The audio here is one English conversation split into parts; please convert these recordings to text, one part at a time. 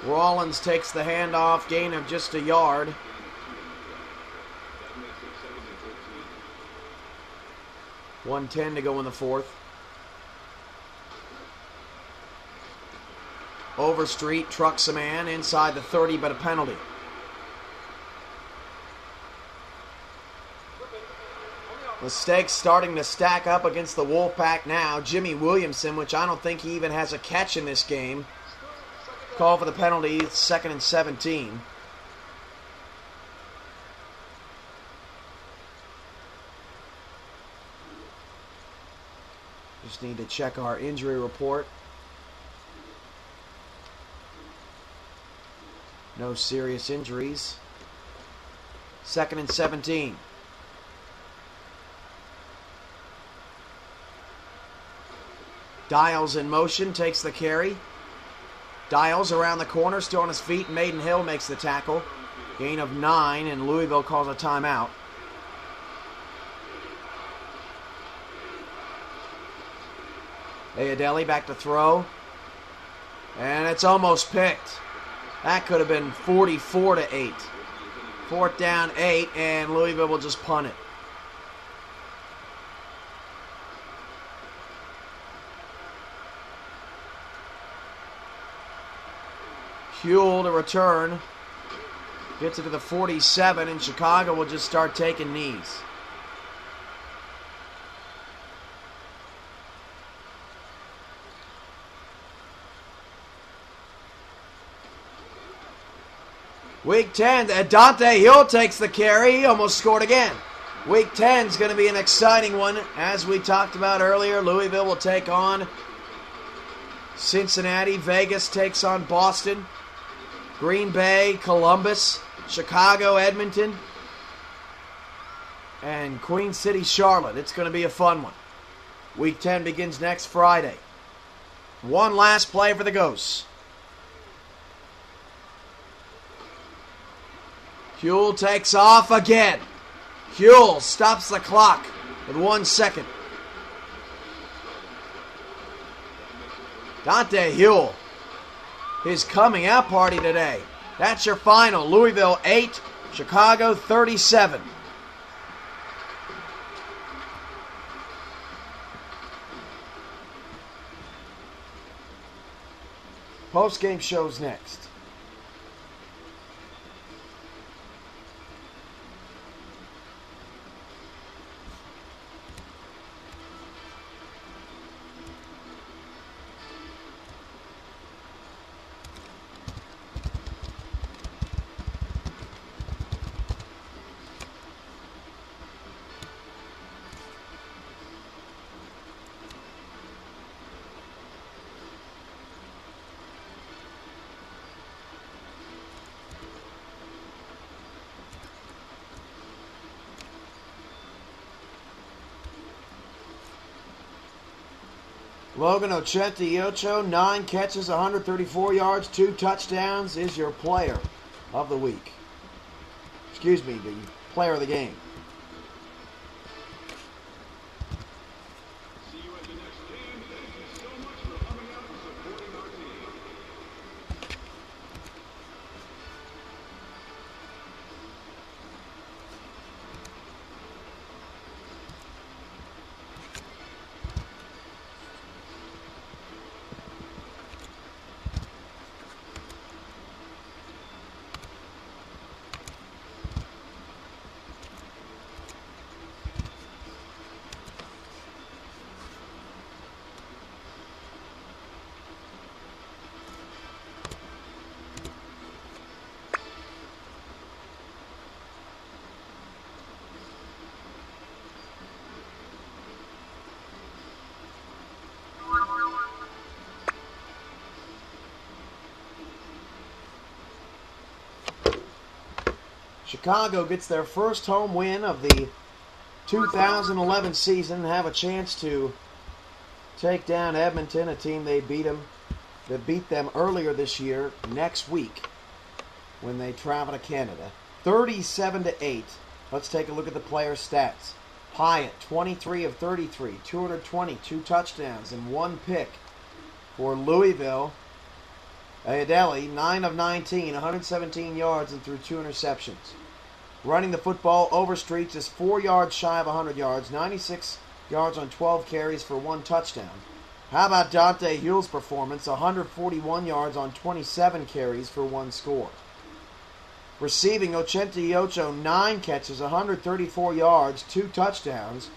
Rollins takes the handoff, gain of just a yard. .110 to go in the fourth. Overstreet trucks a man inside the 30, but a penalty. Mistakes starting to stack up against the Wolfpack now. Jimmy Williamson, which I don't think he even has a catch in this game. Call for the penalty, 2nd and 17. Just need to check our injury report. No serious injuries. 2nd and 17. Dials in motion, takes the carry. Dials around the corner, still on his feet. Maiden Hill makes the tackle. Gain of 9, and Louisville calls a timeout. Ayadelli back to throw. And it's almost picked. That could have been 44-8. 4th down, 8, and Louisville will just punt it. Huell to return. Gets it to the 47, and Chicago will just start taking knees. Week 10, Dante Huell takes the carry. He almost scored again. Week 10 is going to be an exciting one. As we talked about earlier, Louisville will take on Cincinnati. Vegas takes on Boston. Green Bay, Columbus, Chicago, Edmonton, and Queen City, Charlotte. It's going to be a fun one. Week 10 begins next Friday. One last play for the Ghosts. Huell takes off again. Huell stops the clock with 1 second. Dante Huell. His coming out party today. That's your final. Louisville 8, Chicago 37. Post-game shows next. Logan Ochente-Ocho, 9 catches, 134 yards, 2 touchdowns, is your player of the week. Excuse me, the player of the game. Chicago gets their first home win of the 2011 season and have a chance to take down Edmonton, a team that beat them earlier this year, next week when they travel to Canada. 37-8. Let's take a look at the player stats. Hyatt, 23 of 33, 220, 2 touchdowns, and 1 pick for Louisville. Ayodele, 9 of 19, 117 yards and threw 2 interceptions. Running the football, Overstreet just 4 yards shy of 100 yards, 96 yards on 12 carries for 1 touchdown. How about Dante Hule's performance? 141 yards on 27 carries for 1 score. Receiving, Ochente Ocho, 9 catches, 134 yards, 2 touchdowns.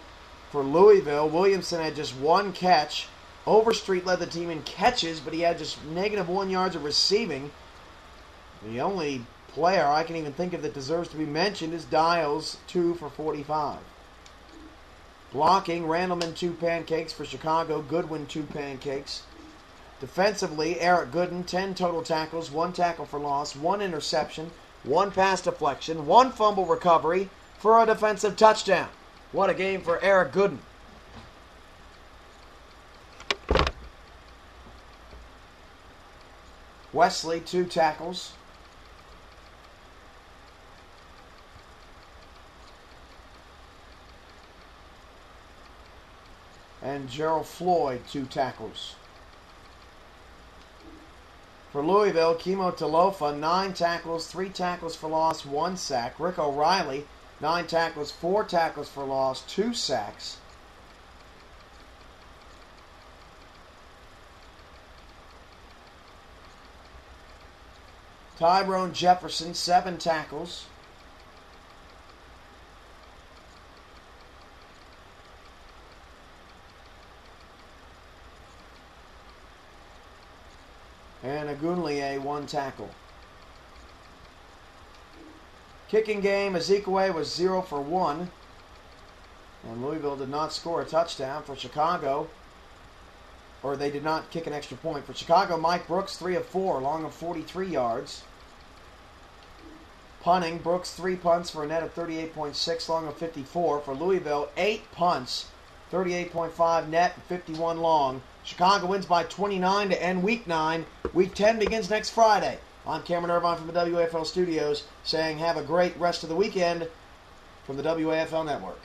For Louisville, Williamson had just 1 catch. Overstreet led the team in catches, but he had just -1 yards of receiving. The only player I can even think of that deserves to be mentioned is Dials, 2 for 45. Blocking, Randleman 2 pancakes for Chicago, Goodwin 2 pancakes. Defensively, Eric Gooden, 10 total tackles, 1 tackle for loss, 1 interception, 1 pass deflection, 1 fumble recovery for a defensive touchdown. What a game for Eric Gooden. Wesley, 2 tackles. And Gerald Floyd, 2 tackles. For Louisville, Kimo Talofa, 9 tackles, 3 tackles for loss, 1 sack. Rick O'Reilly, 9 tackles, 4 tackles for loss, 2 sacks. Tyrone Jefferson, 7 tackles. And Agunlie, 1 tackle. Kicking game, Ezekwe was 0 for 1. And Louisville did not score a touchdown. For Chicago, or they did not kick an extra point. For Chicago, Mike Brooks, 3 of 4, long of 43 yards. Punting, Brooks 3 punts for a net of 38.6, long of 54. For Louisville, 8 punts, 38.5 net, 51 long. Chicago wins by 29 to end Week 9. Week 10 begins next Friday. I'm Cameron Irvine from the WAFL studios saying have a great rest of the weekend from the WAFL Network.